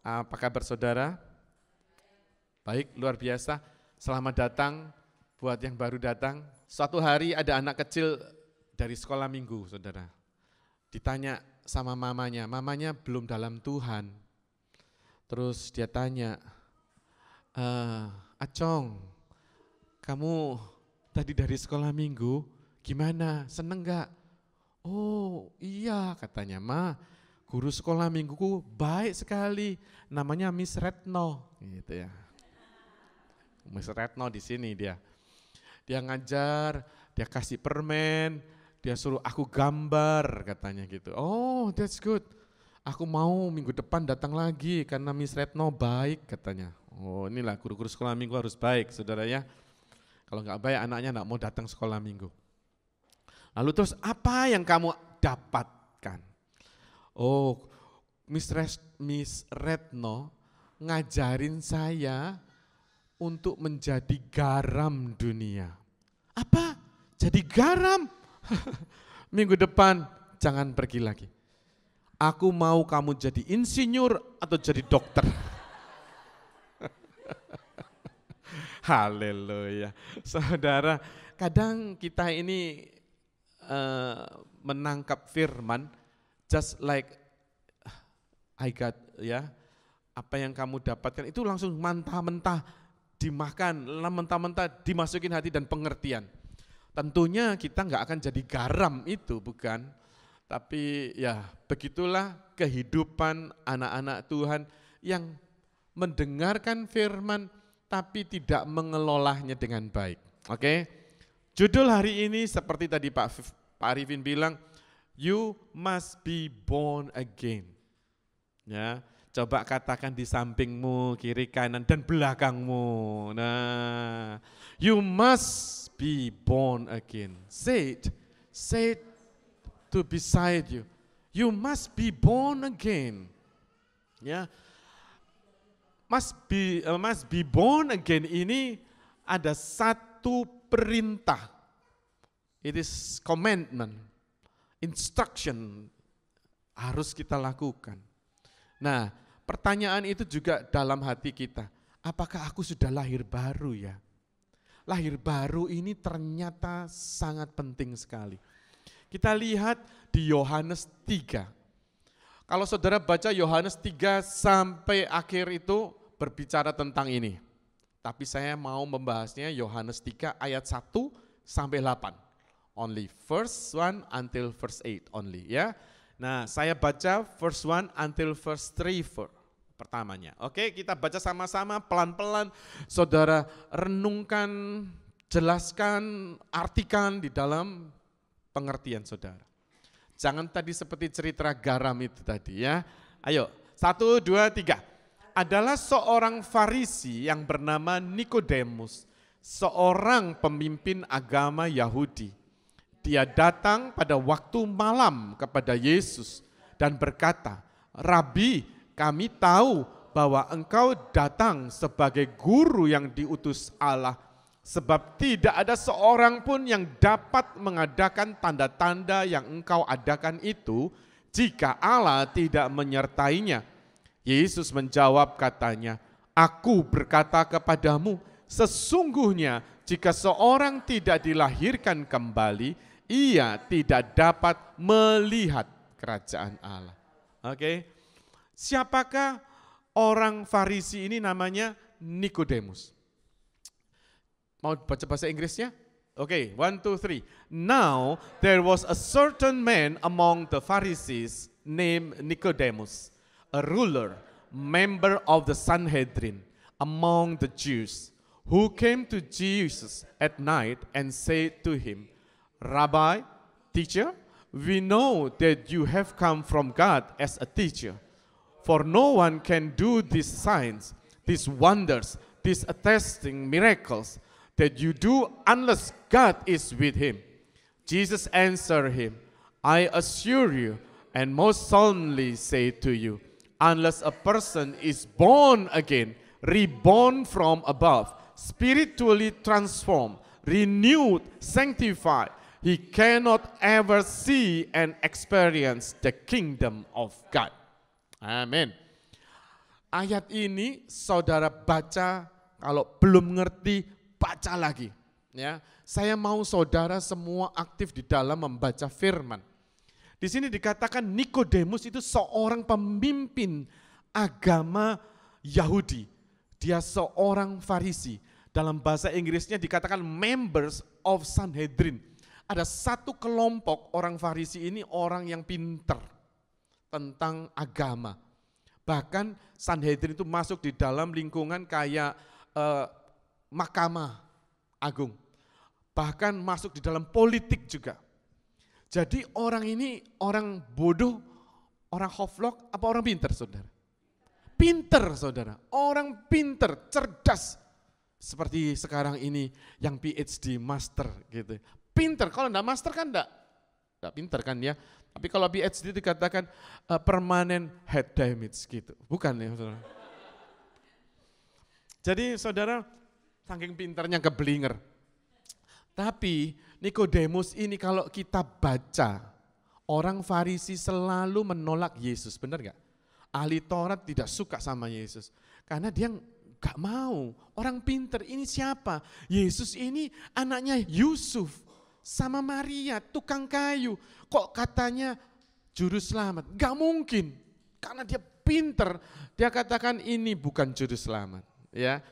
Apa kabar saudara? Baik, luar biasa. Selamat datang buat yang baru datang. Suatu hari ada anak kecil dari sekolah minggu, saudara. Ditanya sama mamanya belum dalam Tuhan. Terus dia tanya, Acong, kamu tadi dari sekolah minggu, gimana? Seneng gak? Oh iya katanya, Ma, guru sekolah mingguku baik sekali, namanya Miss Retno, gitu ya. Miss Retno di sini dia ngajar, dia kasih permen, dia suruh aku gambar katanya gitu. Oh that's good, aku mau minggu depan datang lagi karena Miss Retno baik katanya. Oh inilah guru-guru sekolah minggu harus baik saudara ya. Kalau nggak baik anaknya nggak mau datang sekolah minggu. Lalu terus apa yang kamu dapatkan? Oh, Miss Retno ngajarin saya untuk menjadi garam dunia. Apa? Jadi garam? Minggu depan jangan pergi lagi. Aku mau kamu jadi insinyur atau jadi dokter. Haleluya. Saudara, kadang kita ini menangkap firman just like I got ya, apa yang kamu dapatkan itu langsung mentah-mentah dimakan, mentah-mentah dimasukin hati dan pengertian. Tentunya kita nggak akan jadi garam itu, bukan? Tapi ya begitulah kehidupan anak-anak Tuhan yang mendengarkan firman tapi tidak mengelolanya dengan baik. Oke? Judul hari ini seperti tadi Pak Arifin bilang, you must be born again. Ya, coba katakan di sampingmu, kiri kanan dan belakangmu. Nah, you must be born again. Say it to beside you. You must be born again. Ya, must be born again ini ada satu perintah. It is commandment, instruction, harus kita lakukan. Nah, pertanyaan itu juga dalam hati kita, apakah aku sudah lahir baru ya? Lahir baru ini ternyata sangat penting sekali. Kita lihat di Yohanes 3. Kalau saudara baca Yohanes 3 sampai akhir itu berbicara tentang ini. Tapi saya mau membahasnya Yohanes 3 ayat 1 sampai 8. Only verse 1 until verse 8 only ya. Nah, saya baca verse 1 until verse 3 pertamanya. Oke, kita baca sama-sama pelan-pelan. Saudara renungkan, jelaskan, artikan di dalam pengertian saudara. Jangan tadi seperti cerita garam itu tadi ya. Ayo, 1, 2, 3. Adalah seorang Farisi yang bernama Nikodemus, seorang pemimpin agama Yahudi. Dia datang pada waktu malam kepada Yesus dan berkata, Rabi, kami tahu bahwa engkau datang sebagai guru yang diutus Allah, sebab tidak ada seorang pun yang dapat mengadakan tanda-tanda yang engkau adakan itu jika Allah tidak menyertainya. Yesus menjawab katanya, aku berkata kepadamu, sesungguhnya jika seorang tidak dilahirkan kembali, ia tidak dapat melihat kerajaan Allah. Oke. Siapakah orang Farisi ini? Namanya Nikodemus. Mau baca bahasa Inggrisnya? Oke, 1, 2, 3. Now there was a certain man among the Pharisees named Nicodemus, a ruler, member of the Sanhedrin among the Jews, who came to Jesus at night and said to him, Rabbi, teacher, we know that you have come from God as a teacher, for no one can do these signs, these wonders, these attesting miracles that you do unless God is with him. Jesus answered him, I assure you and most solemnly say to you, unless a person is born again, reborn from above, spiritually transformed, renewed, sanctified, he cannot ever see and experience the kingdom of God. Amin. Ayat ini saudara baca, kalau belum ngerti baca lagi. Ya, saya mau saudara semua aktif di dalam membaca firman. Di sini dikatakan Nikodemus itu seorang pemimpin agama Yahudi. Dia seorang Farisi. Dalam bahasa Inggrisnya dikatakan members of Sanhedrin. Ada satu kelompok orang Farisi ini orang yang pinter tentang agama. Bahkan Sanhedrin itu masuk di dalam lingkungan kayak Mahkamah Agung. Bahkan masuk di dalam politik juga. Jadi orang ini orang bodoh, orang hoflok, apa orang pinter saudara? Pinter saudara, orang pinter, cerdas. Seperti sekarang ini yang PhD, master gitu. Pinter, kalau enggak master kan enggak pinter kan ya. Tapi kalau PhD dikatakan permanent head damage gitu. Bukan ya saudara. Jadi saudara, saking pinternya keblinger. Tapi Nikodemus ini kalau kita baca, orang Farisi selalu menolak Yesus, benar enggak? Ahli Taurat tidak suka sama Yesus. Karena dia gak mau, orang pinter, ini siapa? Yesus ini anaknya Yusuf sama Maria, tukang kayu. Kok katanya juru selamat? Gak mungkin, karena dia pinter. Dia katakan ini bukan juru selamat. Ya.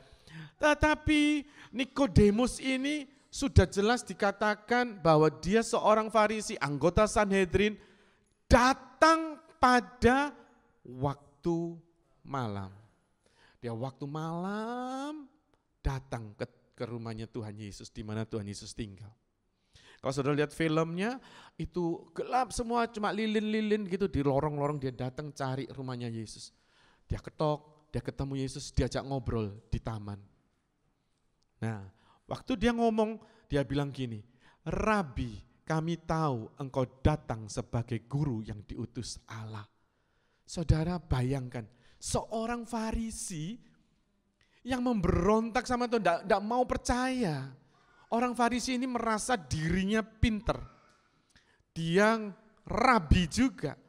Tetapi Nikodemus ini sudah jelas dikatakan bahwa dia seorang Farisi, anggota Sanhedrin, datang pada waktu malam. Dia waktu malam datang ke rumahnya Tuhan Yesus, di mana Tuhan Yesus tinggal. Kalau saudara lihat filmnya, itu gelap semua, cuma lilin-lilin gitu, di lorong-lorong dia datang cari rumahnya Yesus. Dia ketok, dia ketemu Yesus, diajak ngobrol di taman. Nah, waktu dia ngomong, dia bilang gini, Rabi, kami tahu engkau datang sebagai guru yang diutus Allah. Saudara bayangkan, seorang Farisi yang memberontak sama Tuhan, tidak mau percaya. Orang Farisi ini merasa dirinya pinter. Dia rabi juga.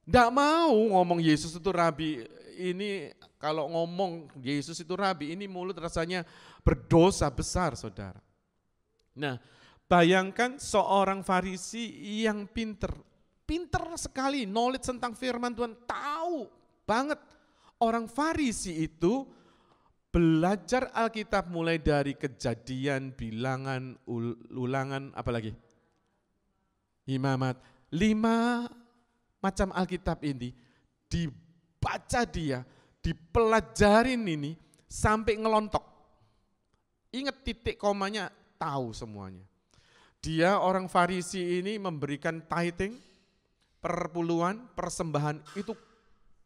Tidak mau ngomong Yesus itu rabi. Ini kalau ngomong Yesus itu rabi, ini mulut rasanya berdosa besar saudara. Nah, bayangkan seorang Farisi yang pinter. Pinter sekali, knowledge tentang firman Tuhan, tahu banget. Orang Farisi itu belajar Alkitab mulai dari Kejadian, Bilangan, Ulangan, apalagi? Imamat. 5 macam Alkitab ini dibaca dia, dipelajarin ini sampai ngelontok. Ingat titik komanya, tahu semuanya. Dia orang Farisi ini memberikan tithing, perpuluhan, persembahan itu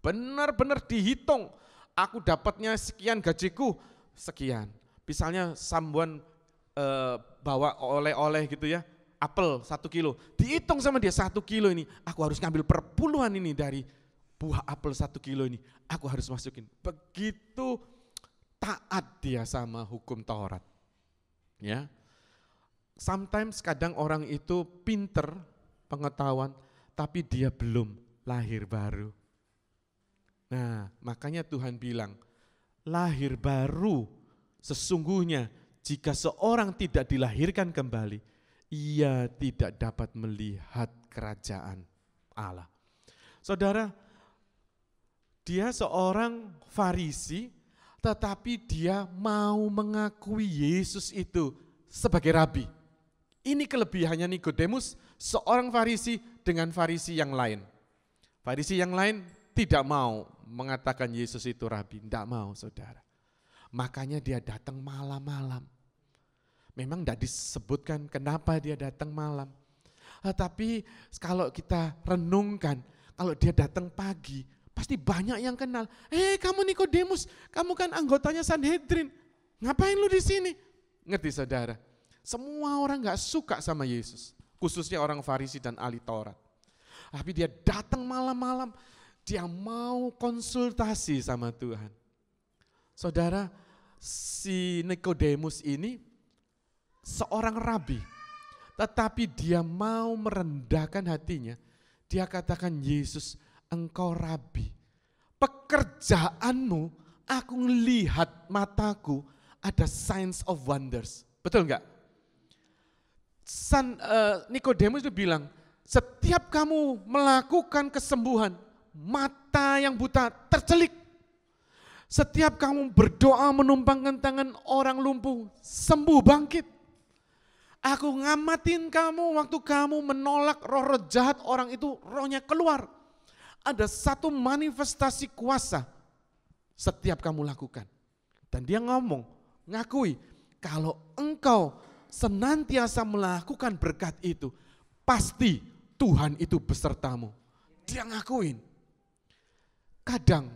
benar-benar dihitung. Aku dapatnya sekian, gajiku sekian. Misalnya sambuan bawa oleh-oleh gitu ya, apel 1 kilo. Dihitung sama dia 1 kilo ini, aku harus ngambil perpuluhan ini dari buah apel 1 kilo ini. Aku harus masukin. Begitu taat dia sama hukum Taurat. Ya. Sometimes kadang orang itu pinter pengetahuan, tapi dia belum lahir baru. Nah, makanya Tuhan bilang, lahir baru sesungguhnya jika seorang tidak dilahirkan kembali, ia tidak dapat melihat kerajaan Allah. Saudara, dia seorang Farisi, tetapi dia mau mengakui Yesus itu sebagai rabi. Ini kelebihannya Nikodemus, seorang Farisi dengan Farisi yang lain. Farisi yang lain tidak mau mengatakan Yesus itu rabi, tidak mau saudara. Makanya dia datang malam-malam. Memang tidak disebutkan kenapa dia datang malam. Tapi kalau kita renungkan, kalau dia datang pagi, pasti banyak yang kenal. Kamu Nikodemus, kamu kan anggotanya Sanhedrin. Ngapain lu di sini? Ngerti saudara? Semua orang gak suka sama Yesus. Khususnya orang Farisi dan ahli Taurat. Tapi dia datang malam-malam, dia mau konsultasi sama Tuhan. Saudara, si Nikodemus ini seorang rabi, tetapi dia mau merendahkan hatinya. Dia katakan, Yesus, engkau rabi, pekerjaanmu, aku ngelihat mataku ada signs of wonders. Betul enggak? Nikodemus itu bilang, setiap kamu melakukan kesembuhan, mata yang buta tercelik. Setiap kamu berdoa menumpangkan tangan orang lumpuh, sembuh bangkit. Aku ngamatin kamu waktu kamu menolak roh-roh jahat, orang itu rohnya keluar. Ada satu manifestasi kuasa setiap kamu lakukan. Dan dia ngakui, kalau engkau senantiasa melakukan berkat itu, pasti Tuhan itu besertamu. Dia ngakuin. Kadang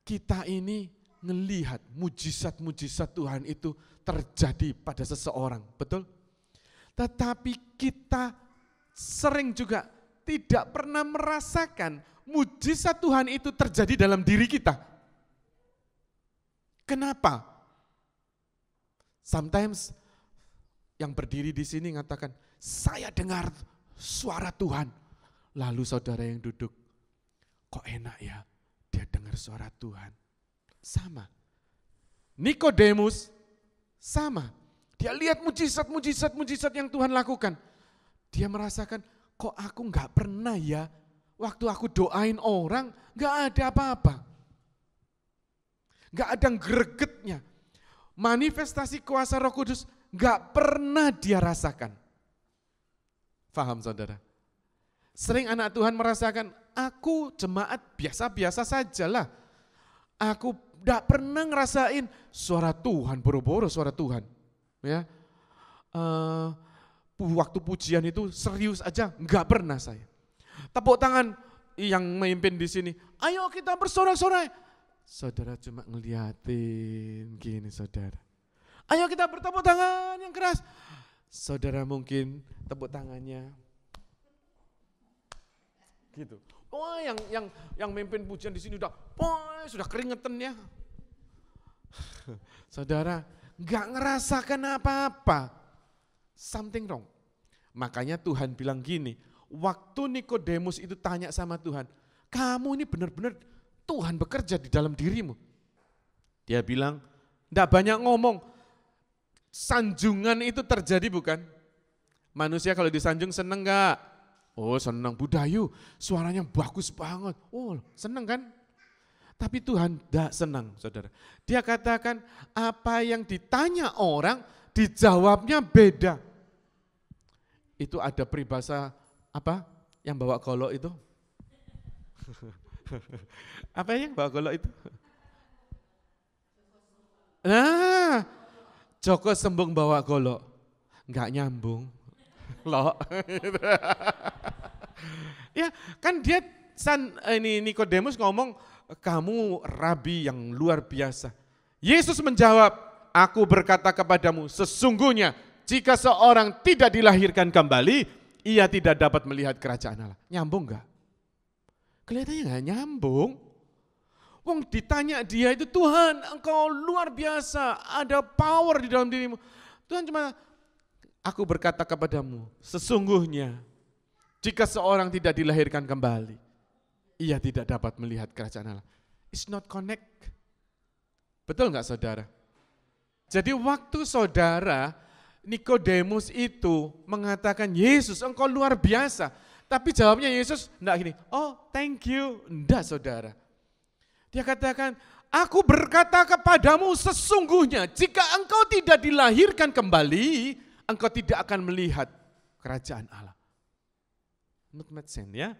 kita ini ngelihat mujizat-mujizat Tuhan itu terjadi pada seseorang, betul? Tetapi kita sering juga tidak pernah merasakan mujizat Tuhan itu terjadi dalam diri kita. Kenapa? Sometimes yang berdiri di sini mengatakan, saya dengar suara Tuhan. Lalu saudara yang duduk, kok enak ya dia dengar suara Tuhan. Sama. Nikodemus sama. Dia lihat mujizat yang Tuhan lakukan. Dia merasakan, kok aku gak pernah ya, waktu aku doain orang, gak ada apa-apa. Gak ada gregetnya. Manifestasi kuasa Roh Kudus gak pernah dia rasakan. Faham saudara? Sering anak Tuhan merasakan, aku jemaat biasa-biasa sajalah. Aku gak pernah ngerasain suara Tuhan, boro-boro suara Tuhan. Ya, waktu pujian itu serius aja, gak pernah saya. Tepuk tangan yang memimpin di sini, ayo kita bersorak-sorai. Saudara cuma ngeliatin gini saudara. Ayo kita bertepuk tangan yang keras. Saudara mungkin tepuk tangannya gitu. Oh, yang memimpin pujian di sini sudah keringetan ya. Saudara nggak ngerasakan apa-apa. Something wrong. Makanya Tuhan bilang gini, waktu Nikodemus itu tanya sama Tuhan, kamu ini benar-benar Tuhan bekerja di dalam dirimu. Dia bilang, enggak banyak ngomong. Sanjungan itu terjadi bukan? Manusia kalau disanjung seneng enggak? Oh seneng, Budayu suaranya bagus banget. Oh seneng kan? Tapi Tuhan enggak senang saudara. Dia katakan apa yang ditanya orang dijawabnya beda. Itu ada peribahasa apa? Yang bawa golok itu? Apa yang bawa golok itu? Nah, Joko Sembung bawa golok, enggak nyambung, loh. Ya, kan dia Nikodemus ngomong, kamu rabi yang luar biasa. Yesus menjawab, aku berkata kepadamu, sesungguhnya jika seorang tidak dilahirkan kembali, ia tidak dapat melihat kerajaan Allah. Nyambung enggak? Kelihatannya enggak nyambung. Wong ditanya dia itu, Tuhan engkau luar biasa, ada power di dalam dirimu. Tuhan cuma, aku berkata kepadamu, sesungguhnya jika seorang tidak dilahirkan kembali, ia tidak dapat melihat kerajaan Allah. It's not connect. Betul enggak saudara? Jadi waktu saudara Nikodemus itu mengatakan, Yesus engkau luar biasa. Tapi jawabnya Yesus enggak gini, oh thank you. Enggak saudara. Dia katakan, aku berkata kepadamu sesungguhnya jika engkau tidak dilahirkan kembali, engkau tidak akan melihat kerajaan Allah. Not make sense ya.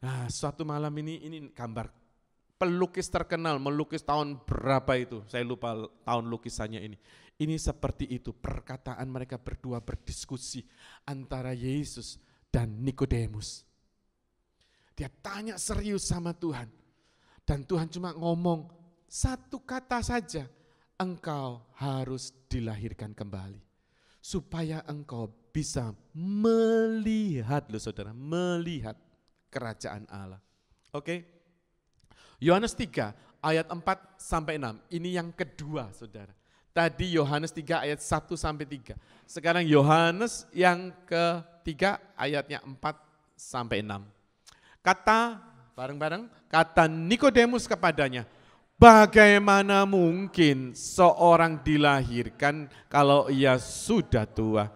Nah suatu malam ini gambar pelukis terkenal, melukis tahun berapa itu, saya lupa tahun lukisannya ini. Ini seperti itu, perkataan mereka berdua berdiskusi antara Yesus dan Nikodemus. Dia tanya serius sama Tuhan. Dan Tuhan cuma ngomong satu kata saja, engkau harus dilahirkan kembali. Supaya engkau bisa melihat, loh saudara, melihat kerajaan Allah. Oke? Yohanes 3 ayat 4 sampai 6, ini yang kedua saudara. Tadi Yohanes 3 ayat 1 sampai 3. Sekarang Yohanes yang ketiga ayatnya 4 sampai 6. Kata Bareng-bareng. Kata Nikodemus kepadanya, bagaimana mungkin seorang dilahirkan kalau ia sudah tua?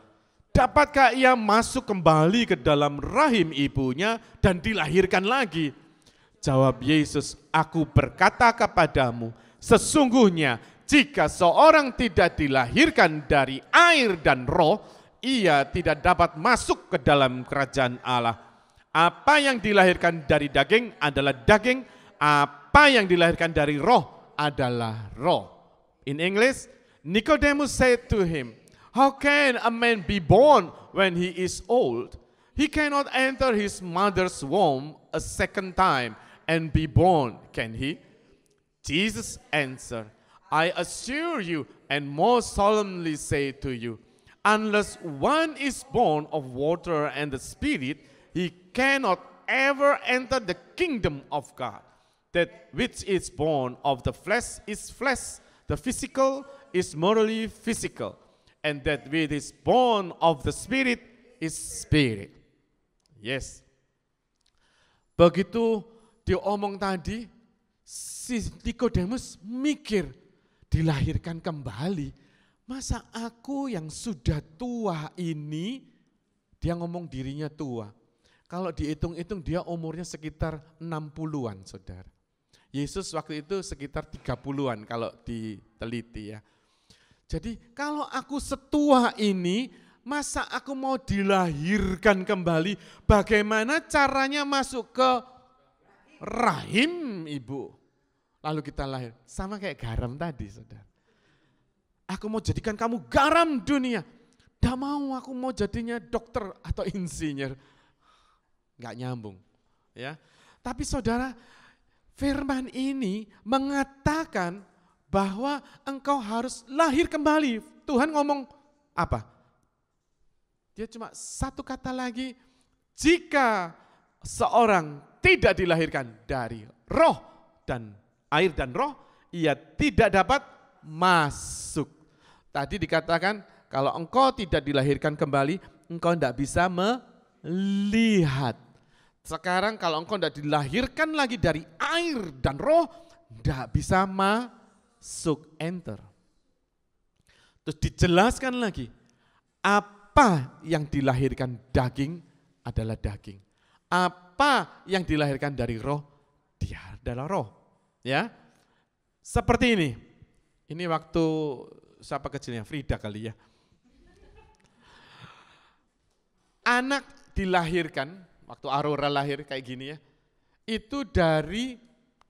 Dapatkah ia masuk kembali ke dalam rahim ibunya dan dilahirkan lagi? Jawab Yesus, aku berkata kepadamu, sesungguhnya jika seorang tidak dilahirkan dari air dan roh, ia tidak dapat masuk ke dalam kerajaan Allah. Apa yang dilahirkan dari daging adalah daging, apa yang dilahirkan dari roh adalah roh. In English, Nicodemus said to him, how can a man be born when he is old? He cannot enter his mother's womb a second time and be born, can he? Jesus answered, I assure you and most solemnly say to you, unless one is born of water and the Spirit, he cannot ever enter the kingdom of God. That which is born of the flesh is flesh, the physical is morally physical, and that which is born of the Spirit is spirit. Yes. Begitu diomong tadi, si Nikodemus mikir, dilahirkan kembali. Masa aku yang sudah tua ini, dia ngomong dirinya tua. Kalau dihitung-hitung dia umurnya sekitar 60-an, saudara. Yesus waktu itu sekitar 30-an kalau diteliti ya. Jadi kalau aku setua ini, masa aku mau dilahirkan kembali? Bagaimana caranya masuk ke rahim ibu? Lalu kita lahir, sama kayak garam tadi, saudara. Aku mau jadikan kamu garam dunia. Tidak mau, aku mau jadinya dokter atau insinyur. Enggak nyambung. Ya. Tapi saudara, firman ini mengatakan bahwa engkau harus lahir kembali. Tuhan ngomong apa? Dia cuma satu kata lagi, jika seorang tidak dilahirkan dari roh dan air dan roh, ia tidak dapat masuk. Tadi dikatakan kalau engkau tidak dilahirkan kembali, engkau tidak bisa melihat. Sekarang kalau engkau tidak dilahirkan lagi dari air dan roh, tidak bisa masuk, enter. Terus dijelaskan lagi, apa yang dilahirkan daging adalah daging. Apa yang dilahirkan dari roh, dia adalah roh. Ya, seperti ini. Ini waktu siapa kecilnya, Frida kali ya. Anak dilahirkan, waktu Aurora lahir kayak gini ya, itu dari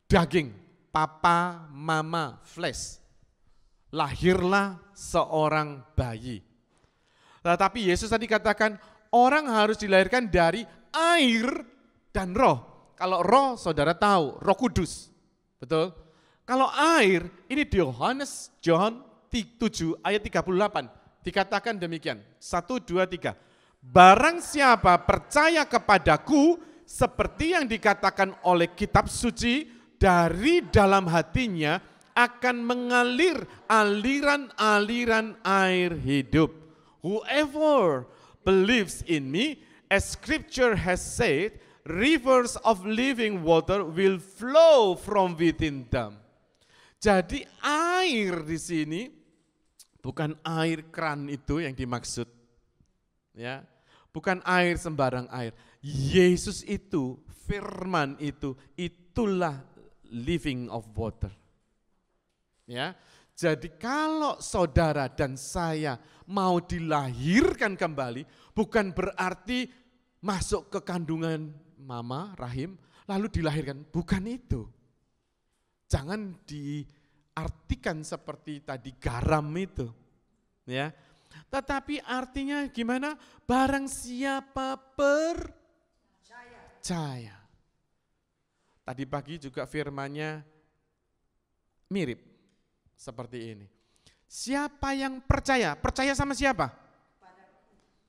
daging, papa, mama, flesh. Lahirlah seorang bayi. Tetapi Yesus tadi katakan, orang harus dilahirkan dari air dan roh. Kalau roh, saudara tahu, Roh Kudus. Betul? Kalau air, ini di John 7 ayat 38, dikatakan demikian, 1, 2, 3. Barang siapa percaya kepadaku, seperti yang dikatakan oleh kitab suci, dari dalam hatinya akan mengalir aliran-aliran air hidup. Whoever believes in me, as scripture has said, rivers of living water will flow from within them. Jadi air di sini bukan air keran itu yang dimaksud. Ya. Bukan air sembarang air. Yesus itu, firman itu, itulah living of water. Ya. Jadi kalau saudara dan saya mau dilahirkan kembali, bukan berarti masuk ke kandungan mama, rahim, lalu dilahirkan. Bukan itu. Jangan diartikan seperti tadi garam itu. Ya. Tetapi artinya gimana? Barang siapa percaya. Tadi pagi juga firmannya mirip seperti ini. Siapa yang percaya? Percaya sama siapa?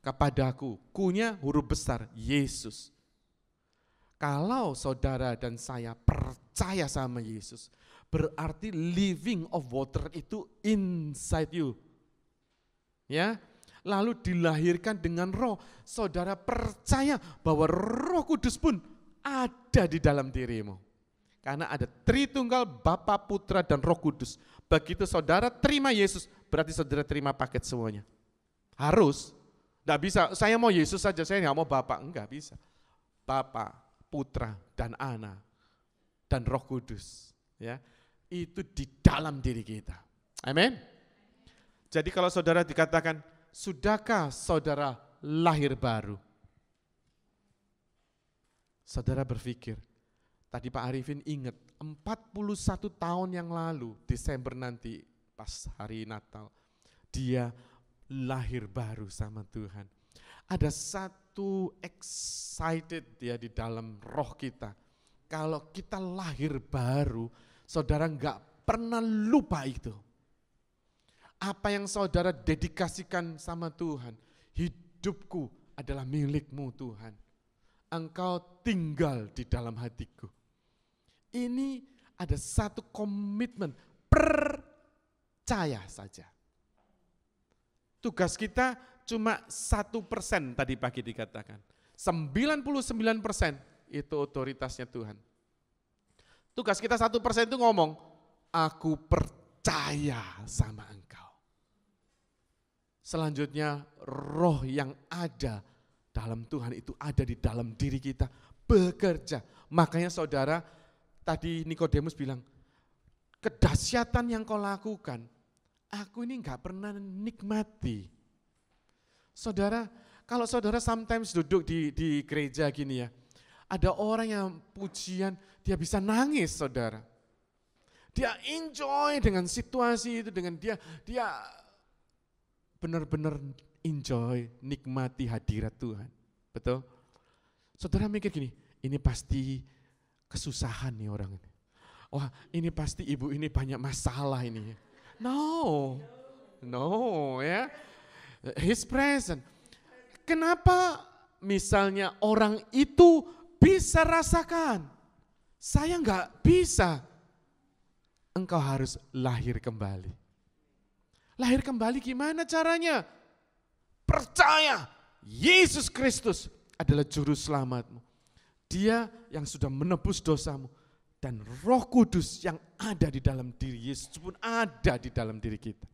Kepadaku. Kunya huruf besar, Yesus. Kalau saudara dan saya percaya sama Yesus, berarti living of water itu inside you. Ya, lalu dilahirkan dengan roh. Saudara percaya bahwa Roh Kudus pun ada di dalam dirimu. Karena ada Tritunggal, Bapa, Putra, dan Roh Kudus. Begitu saudara terima Yesus, berarti saudara terima paket semuanya. Harus. Tidak bisa, saya mau Yesus saja, saya nggak mau Bapa. Enggak bisa. Bapa, Putra, dan Anak, dan Roh Kudus. Ya, itu di dalam diri kita. Amin. Jadi kalau saudara dikatakan, sudahkah saudara lahir baru? Saudara berpikir, tadi Pak Arifin ingat 41 tahun yang lalu, Desember nanti pas hari Natal, dia lahir baru sama Tuhan. Ada satu excited ya di dalam roh kita. Kalau kita lahir baru, saudara enggak pernah lupa itu. Apa yang saudara dedikasikan sama Tuhan, hidupku adalah milikmu Tuhan. Engkau tinggal di dalam hatiku. Ini ada satu komitmen, percaya saja. Tugas kita cuma 1% tadi pagi dikatakan. 99% itu otoritasnya Tuhan. Tugas kita 1% itu ngomong, aku percaya sama Engkau. Selanjutnya roh yang ada dalam Tuhan itu ada di dalam diri kita, bekerja. Makanya saudara, tadi Nikodemus bilang, kedahsyatan yang kau lakukan, aku ini enggak pernah nikmati. Saudara, kalau saudara sometimes duduk di gereja gini ya, ada orang yang pujian, dia bisa nangis saudara. Dia enjoy dengan situasi itu, dengan dia benar-benar enjoy, nikmati hadirat Tuhan. Betul? Saudara mikir gini, ini pasti kesusahan nih orang ini. Wah, ini pasti ibu ini banyak masalah ini. No ya. His present. Kenapa misalnya orang itu bisa rasakan? Saya enggak bisa. Engkau harus lahir kembali. Lahir kembali gimana caranya? Percaya Yesus Kristus adalah juru selamatmu. Dia yang sudah menebus dosamu. Dan Roh Kudus yang ada di dalam diri Yesus pun ada di dalam diri kita.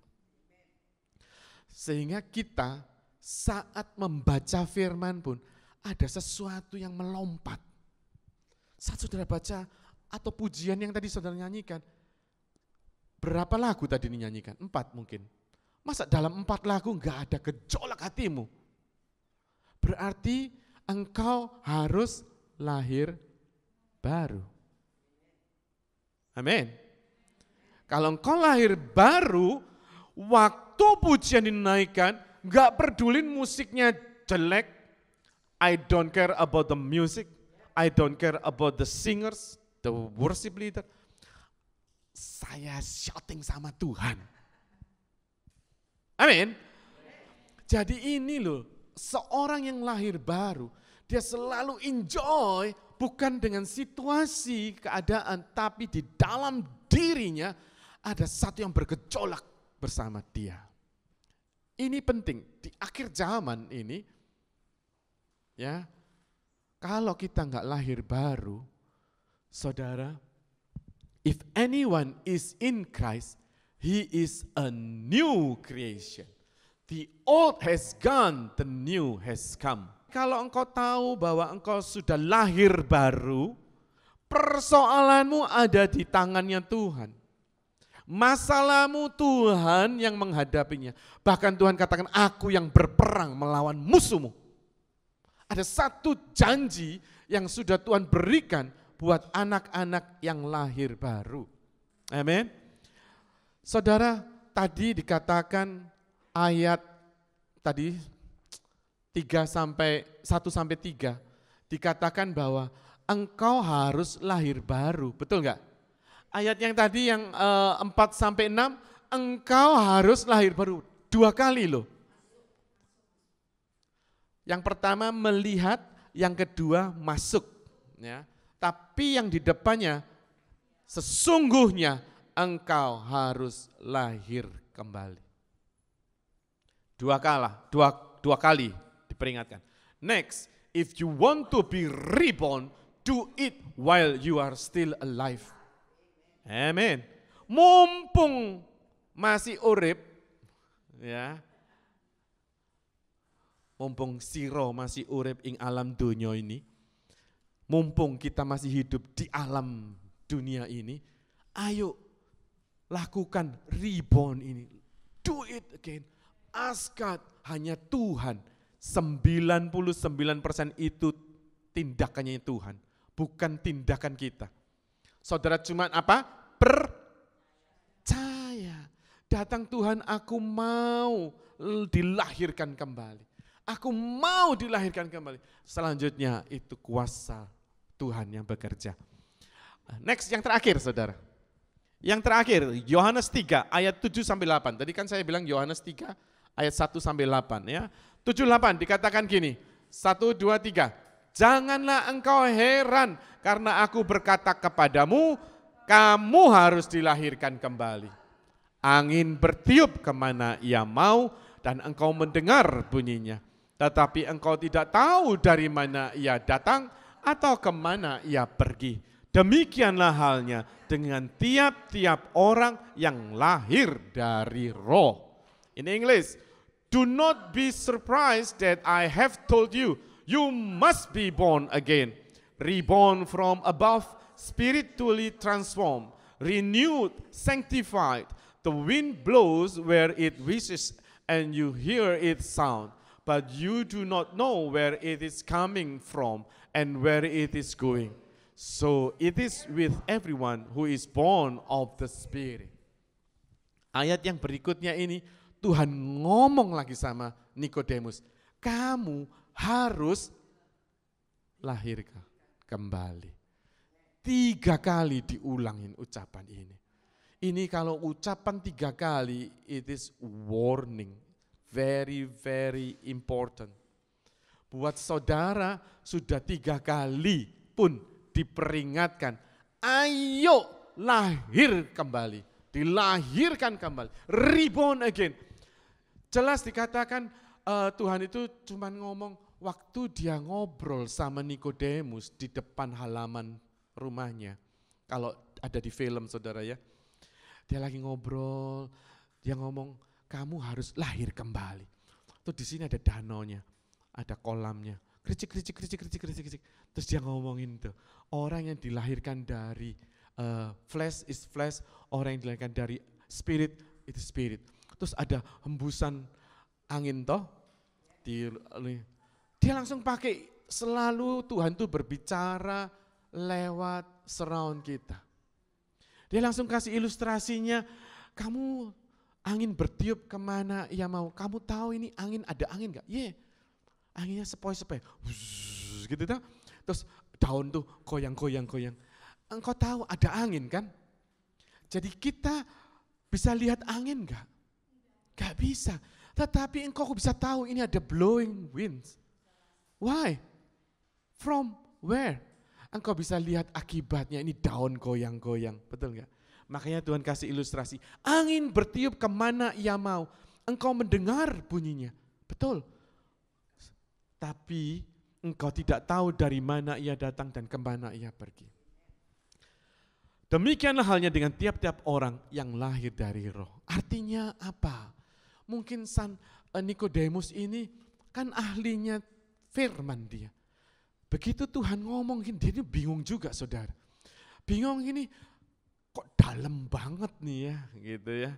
Sehingga kita saat membaca firman pun ada sesuatu yang melompat. Saat saudara baca atau pujian yang tadi saudara nyanyikan, berapa lagu tadi dinyanyikan? 4 mungkin. Masa dalam 4 lagu enggak ada gejolak hatimu? Berarti engkau harus lahir baru. Amin. Kalau engkau lahir baru, waktu pujian dinaikkan, enggak pedulin musiknya jelek. I don't care about the music. I don't care about the singers, the worship leader. Saya shouting sama Tuhan. Amin. Jadi ini loh, seorang yang lahir baru, dia selalu enjoy bukan dengan situasi, keadaan, tapi di dalam dirinya ada satu yang bergejolak bersama dia. Ini penting, di akhir zaman ini, ya, kalau kita enggak lahir baru, saudara, if anyone is in Christ, he is a new creation. The old has gone, the new has come. Kalau engkau tahu bahwa engkau sudah lahir baru, persoalanmu ada di tangannya Tuhan. Masalahmu Tuhan yang menghadapinya. Bahkan Tuhan katakan, aku yang berperang melawan musuhmu. Ada satu janji yang sudah Tuhan berikan buat anak-anak yang lahir baru. Amin. Saudara, tadi dikatakan ayat tadi 1 sampai 3 dikatakan bahwa engkau harus lahir baru, betul enggak? Ayat yang tadi yang 4 sampai 6, engkau harus lahir baru 2 kali loh. Yang pertama melihat, yang kedua masuk, ya. Tapi yang di depannya sesungguhnya engkau harus lahir kembali. 2 kali diperingatkan. Next, if you want to be reborn, do it while you are still alive. Amen. Mumpung masih urip, ya. Mumpung siro masih urip ing alam dunia ini, mumpung kita masih hidup di alam dunia ini, ayo lakukan reborn ini. Do it again. Ask God, hanya Tuhan. 99% itu tindakannya Tuhan, bukan tindakan kita. Saudara cuma apa? Percaya. Datang Tuhan, aku mau dilahirkan kembali. Aku mau dilahirkan kembali. Selanjutnya itu kuasa Tuhan yang bekerja. Next, yang terakhir saudara. Yang terakhir, Yohanes 3 ayat 7-8. Tadi kan saya bilang Yohanes 3 ayat 1-8 ya. 7-8 dikatakan gini, 1, 2, 3. Janganlah engkau heran karena aku berkata kepadamu, kamu harus dilahirkan kembali. Angin bertiup kemana ia mau dan engkau mendengar bunyinya. Tetapi engkau tidak tahu dari mana ia datang atau kemana ia pergi. Demikianlah halnya dengan tiap-tiap orang yang lahir dari roh. In English, do not be surprised that I have told you, you must be born again. Reborn from above, spiritually transformed, renewed, sanctified. The wind blows where it wishes and you hear its sound, but you do not know where it is coming from and where it is going. So it is with everyone who is born of the Spirit. Ayat yang berikutnya ini, Tuhan ngomong lagi sama Nikodemus, kamu harus lahir kembali. 3 kali diulangin ucapan ini. Ini kalau ucapan 3 kali, it is warning. Very, very important. Buat saudara sudah 3 kali pun diperingatkan, ayo lahir kembali, dilahirkan kembali, reborn again. Jelas dikatakan Tuhan itu cuma ngomong waktu dia ngobrol sama Nikodemus di depan halaman rumahnya. Kalau ada di film saudara ya, dia lagi ngobrol, dia ngomong kamu harus lahir kembali. Tuh di sini ada danaunya, ada kolamnya. Kricik. Terus dia ngomongin tuh, orang yang dilahirkan dari flesh is flesh, orang yang dilahirkan dari spirit itu spirit. Terus ada hembusan angin toh, dia langsung pakai, selalu Tuhan tuh berbicara lewat surround kita. Dia langsung kasih ilustrasinya, kamu angin bertiup kemana ia mau, kamu tahu ini angin, ada angin gak? Yeah. Anginnya sepoi-sepoi, gitu kan. Terus daun tuh goyang. Engkau tahu ada angin kan? Jadi kita bisa lihat angin gak? Gak bisa. Tetapi engkau bisa tahu ini ada blowing winds. Why? From where? Engkau bisa lihat akibatnya, ini daun goyang-goyang, betul gak? Makanya Tuhan kasih ilustrasi, angin bertiup kemana ia mau, engkau mendengar bunyinya, betul. Tapi engkau tidak tahu dari mana ia datang dan kemana ia pergi. Demikianlah halnya dengan tiap-tiap orang yang lahir dari roh. Artinya apa? Mungkin Nikodemus ini kan ahlinya firman dia. Begitu Tuhan ngomongin, dia ini bingung juga saudara. Bingung ini, kok dalam banget nih ya, gitu ya.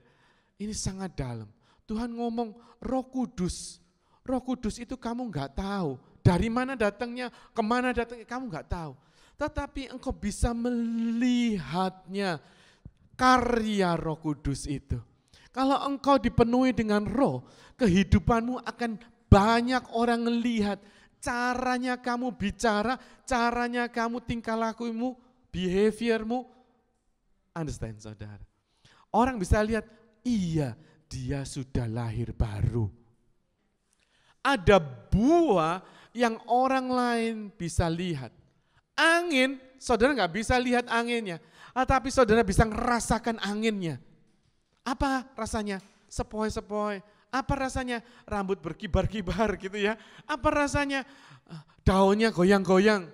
Ini sangat dalam. Tuhan ngomong Roh Kudus. Roh Kudus itu kamu enggak tahu. Dari mana datangnya, kemana datangnya, kamu enggak tahu. Tetapi engkau bisa melihatnya, karya Roh Kudus itu. Kalau engkau dipenuhi dengan roh, kehidupanmu akan banyak orang melihat. Caranya kamu bicara, caranya kamu tingkah lakumu, behaviormu. Understand saudara? Orang bisa lihat, iya dia sudah lahir baru. Ada buah yang orang lain bisa lihat. Angin, saudara nggak bisa lihat anginnya, tapi saudara bisa merasakan anginnya. Apa rasanya? Sepoi-sepoi. Apa rasanya? Rambut berkibar-kibar gitu ya. Apa rasanya? Daunnya goyang-goyang.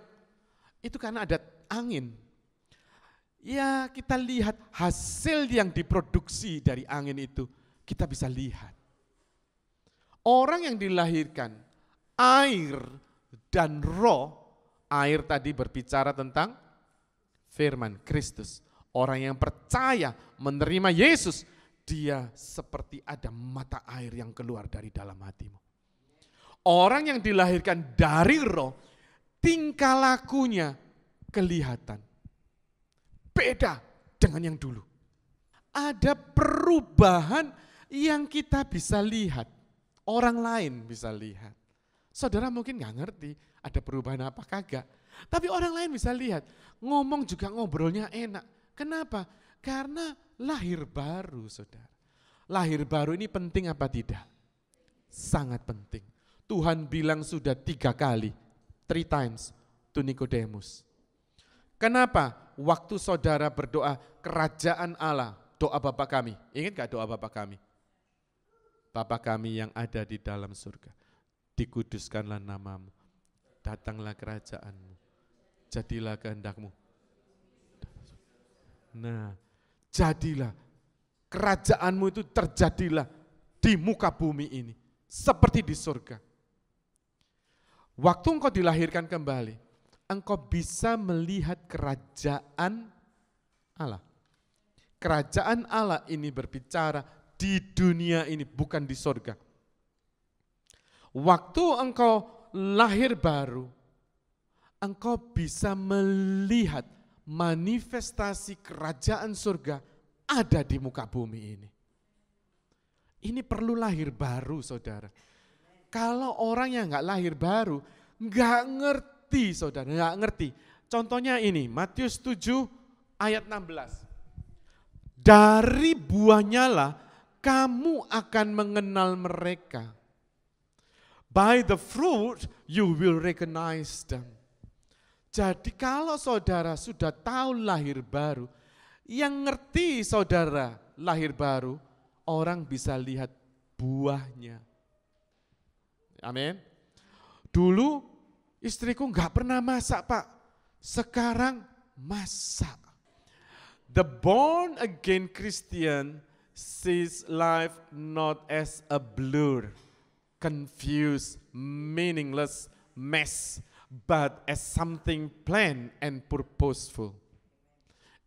Itu karena ada angin. Ya kita lihat hasil yang diproduksi dari angin itu, kita bisa lihat. Orang yang dilahirkan, air dan roh, air tadi berbicara tentang firman Kristus. Orang yang percaya menerima Yesus, dia seperti ada mata air yang keluar dari dalam hatimu. Orang yang dilahirkan dari roh, tingkah lakunya kelihatan. Beda dengan yang dulu. Ada perubahan yang kita bisa lihat. Orang lain bisa lihat. Saudara mungkin gak ngerti ada perubahan apa kagak. Tapi orang lain bisa lihat. Ngomong juga ngobrolnya enak. Kenapa? Karena lahir baru, saudara. Lahir baru ini penting apa tidak? Sangat penting. Tuhan bilang sudah 3 kali. 3 times to Nicodemus. Kenapa? Waktu saudara berdoa kerajaan Allah, doa Bapa kami. Ingat gak doa Bapa kami? Bapa kami yang ada di dalam surga, dikuduskanlah namamu, datanglah kerajaanmu, jadilah kehendakmu. Nah, jadilah, kerajaanmu itu terjadilah di muka bumi ini, seperti di surga. Waktu engkau dilahirkan kembali, engkau bisa melihat kerajaan Allah. Kerajaan Allah ini berbicara di dunia ini, bukan di surga. Waktu engkau lahir baru, engkau bisa melihat manifestasi kerajaan surga ada di muka bumi ini. Ini perlu lahir baru, saudara. Kalau orang yang nggak lahir baru, nggak ngerti, saudara, nggak ngerti. Contohnya ini, Matius 7 ayat 16. Dari buahnya lah kamu akan mengenal mereka. By the fruit you will recognize them. Jadi kalau saudara sudah tahu lahir baru, yang ngerti saudara lahir baru, orang bisa lihat buahnya. Amin. Dulu istriku nggak pernah masak, Pak. Sekarang masak. The born again Christian sees life not as a blur, confused, meaningless mess, but as something planned and purposeful.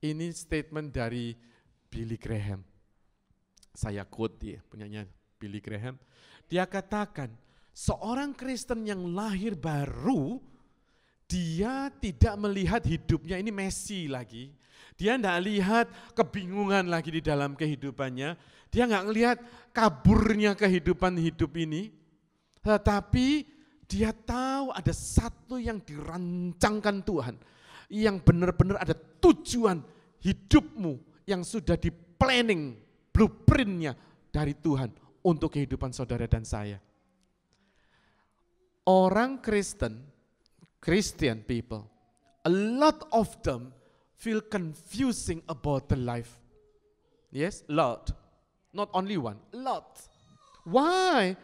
Ini statement dari Billy Graham. Saya quote dia, punyanya Billy Graham. Dia katakan, seorang Kristen yang lahir baru, dia tidak melihat hidupnya ini messy lagi. Dia tidak lihat kebingungan lagi di dalam kehidupannya. Dia nggak ngelihat kaburnya kehidupan hidup ini. Tetapi dia tahu ada satu yang dirancangkan Tuhan. Yang benar-benar ada tujuan hidupmu yang sudah di planning, blueprintnya dari Tuhan untuk kehidupan saudara dan saya. Orang Kristen, Christian people, a lot of them feel confusing about the life. Yes, lot. Not only one, lot. Why?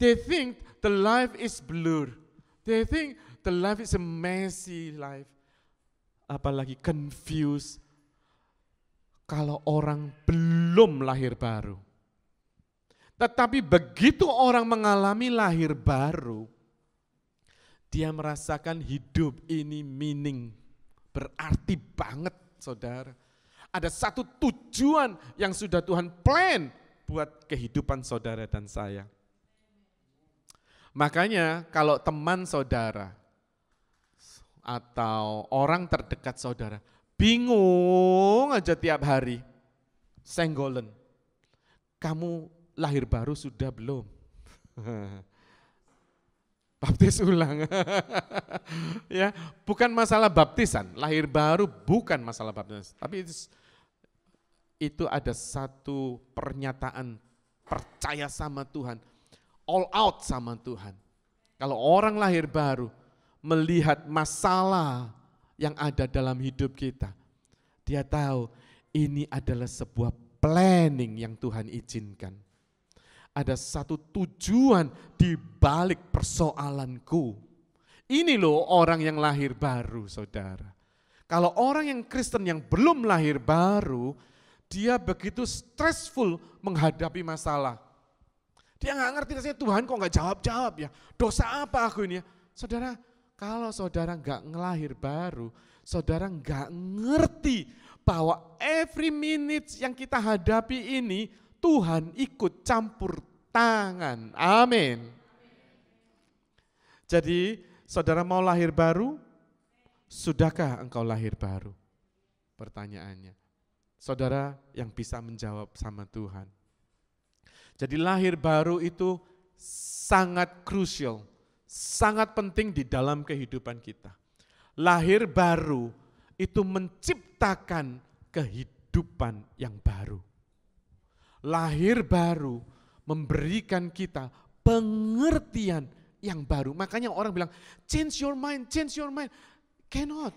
They think the life is blurred. They think the life is a messy life. Apalagi confused kalau orang belum lahir baru. Tetapi begitu orang mengalami lahir baru, dia merasakan hidup ini meaning, berarti banget, saudara. Ada satu tujuan yang sudah Tuhan plan buat kehidupan saudara dan saya. Makanya kalau teman saudara atau orang terdekat saudara bingung aja tiap hari, senggolen, kamu lahir baru sudah belum? Baptis ulang. Ya, bukan masalah baptisan, lahir baru bukan masalah baptisan, tapi itu ada satu pernyataan percaya sama Tuhan, all out sama Tuhan. Kalau orang lahir baru melihat masalah yang ada dalam hidup kita, dia tahu ini adalah sebuah planning yang Tuhan izinkan. Ada satu tujuan di balik persoalanku. Ini loh orang yang lahir baru, saudara. Kalau orang yang Kristen yang belum lahir baru, dia begitu stressful menghadapi masalah. Dia nggak ngerti rasanya, Tuhan kok nggak jawab-jawab ya, dosa apa aku ini ya. Saudara, kalau saudara nggak ngelahir baru, saudara nggak ngerti bahwa every minute yang kita hadapi ini, Tuhan ikut campur tangan. Amin. Jadi saudara mau lahir baru? Sudahkah engkau lahir baru? Pertanyaannya. Saudara yang bisa menjawab sama Tuhan. Jadi lahir baru itu sangat krusial, sangat penting di dalam kehidupan kita. Lahir baru itu menciptakan kehidupan yang baru. Lahir baru memberikan kita pengertian yang baru. Makanya orang bilang, change your mind, change your mind. Cannot.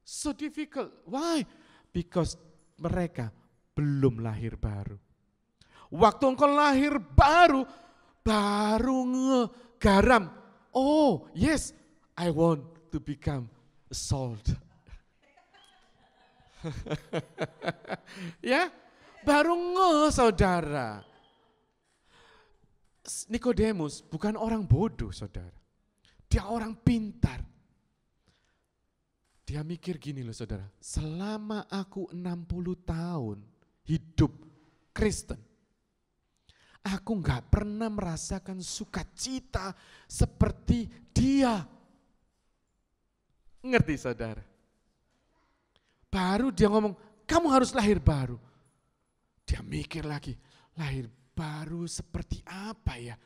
So difficult. Why? Because mereka belum lahir baru. Waktu engkau lahir baru ngegaram. Oh yes, I want to become a salt. Ya, baru saudara. Nikodemus bukan orang bodoh, saudara. Dia orang pintar. Dia mikir gini loh, saudara. Selama aku 60 tahun hidup Kristen, aku gak pernah merasakan sukacita seperti dia. Ngerti, saudara? Baru dia ngomong, kamu harus lahir baru. Dia mikir lagi, lahir baru seperti apa ya?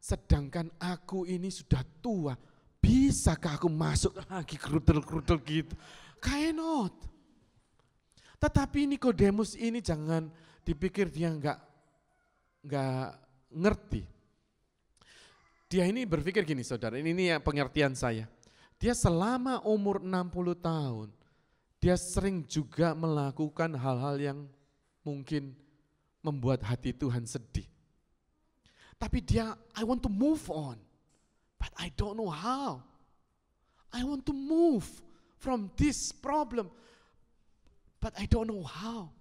Sedangkan aku ini sudah tua, bisakah aku masuk lagi kerudel-kerudel gitu? Cannot. Tetapi Nikodemus ini jangan dipikir dia enggak ngerti. Dia ini berpikir gini, saudara, ini ya pengertian saya. Dia selama umur 60 tahun, dia sering juga melakukan hal-hal yang mungkin membuat hati Tuhan sedih. Tapi dia, I want to move on, but I don't know how. I want to move from this problem, but I don't know how.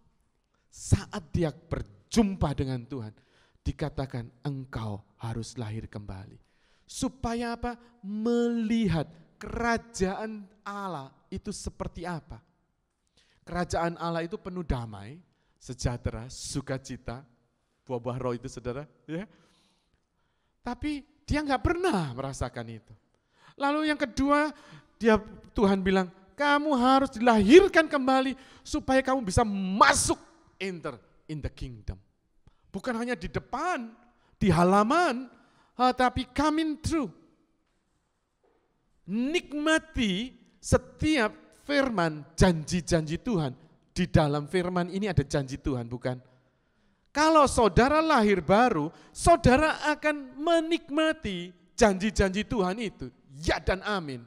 Saat dia berjumpa dengan Tuhan, dikatakan engkau harus lahir kembali. Supaya apa? Melihat kerajaan Allah itu seperti apa. Kerajaan Allah itu penuh damai, sejahtera, sukacita, buah-buah roh itu, saudara. Ya. Tapi dia nggak pernah merasakan itu. Lalu yang kedua, Tuhan bilang, kamu harus dilahirkan kembali supaya kamu bisa masuk, enter in the kingdom. Bukan hanya di depan, di halaman, tapi coming through. Nikmati setiap firman, janji-janji Tuhan. Di dalam firman ini ada janji Tuhan, bukan? Kalau saudara lahir baru, saudara akan menikmati janji-janji Tuhan itu. Ya dan amin.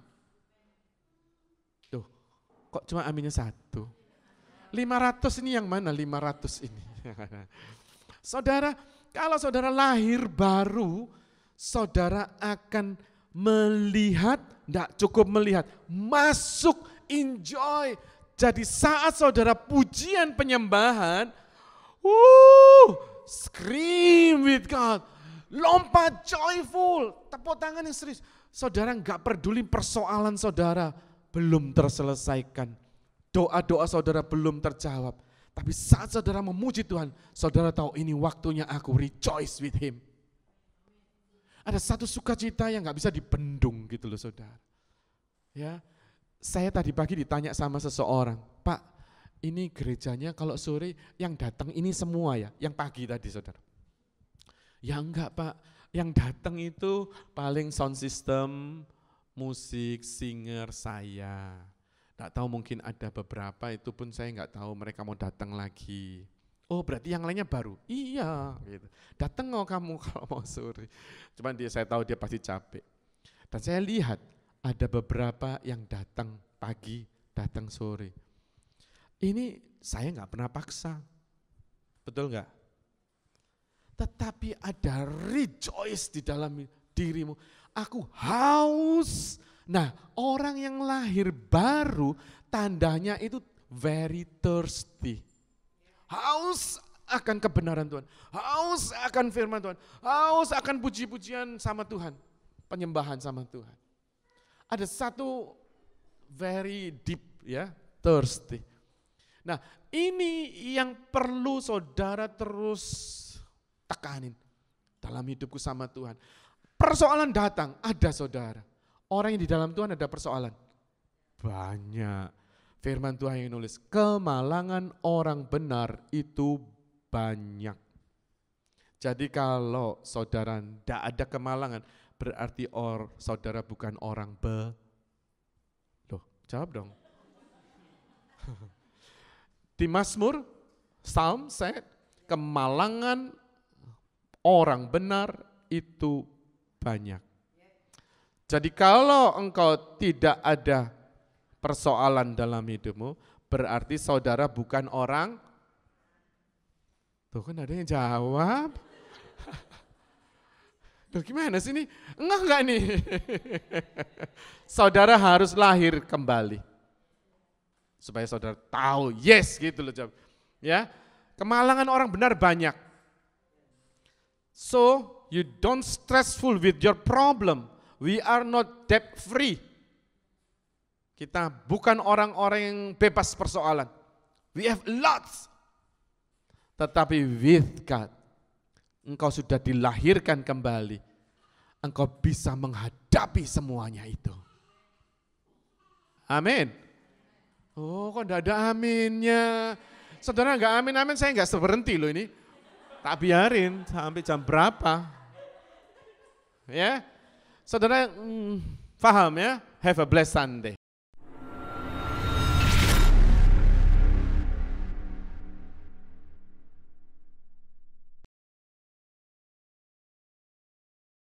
Tuh, kok cuma aminnya satu? 500 ini yang mana 500 ini? Saudara, kalau saudara lahir baru, saudara akan melihat, enggak cukup melihat, masuk, enjoy. Jadi saat saudara pujian penyembahan, scream with God, lompat joyful, tepuk tangan yang serius. Saudara enggak peduli persoalan saudara belum terselesaikan, doa-doa saudara belum terjawab. Tapi saat saudara memuji Tuhan, saudara tahu ini waktunya aku rejoice with Him. Ada satu sukacita yang enggak bisa dibendung gitu loh, saudara. Ya, saya tadi pagi ditanya sama seseorang, Pak, ini gerejanya kalau sore yang datang ini semua ya, yang pagi tadi, saudara. Ya enggak, Pak, yang datang itu paling sound system, musik, singer, saya. Enggak tahu, mungkin ada beberapa, itu pun saya enggak tahu mereka mau datang lagi. Oh berarti yang lainnya baru? Iya, gitu. Datang kok kamu kalau mau sore. Cuman saya tahu dia pasti capek. Dan saya lihat ada beberapa yang datang pagi, datang sore. Ini saya enggak pernah paksa, betul enggak? Tetapi ada rejoice di dalam dirimu. Aku haus Nah, orang yang lahir baru tandanya itu very thirsty. Haus akan kebenaran Tuhan, haus akan firman Tuhan, haus akan puji-pujian sama Tuhan, penyembahan sama Tuhan. Ada satu very deep ya, thirsty. Nah, ini yang perlu saudara terus tekanin dalam hidupku sama Tuhan. Persoalan datang, ada saudara. Orang yang di dalam Tuhan ada persoalan. Banyak. Firman Tuhan yang nulis, kemalangan orang benar itu banyak. Jadi kalau saudara tidak ada kemalangan, berarti saudara bukan orang Loh, jawab dong. Di Mazmur, Psalm said, kemalangan orang benar itu banyak. Jadi kalau engkau tidak ada persoalan dalam hidupmu, berarti saudara bukan orang. Tuh kan ada yang jawab. Tuh gimana sih ini? Enggak nih. Saudara harus lahir kembali. Supaya saudara tahu, yes gitu loh jawab. Ya, kemalangan orang benar banyak. So, you don't stressful with your problem. We are not debt free. Kita bukan orang-orang yang bebas persoalan. We have lots. Tetapi with God, engkau sudah dilahirkan kembali. Engkau bisa menghadapi semuanya itu. Amin. Oh kok enggak ada aminnya. Saudara enggak amin-amin, saya enggak berhenti loh ini. Tak biarin sampai jam berapa. Ya. Saudara paham ya? Have a blessed Sunday.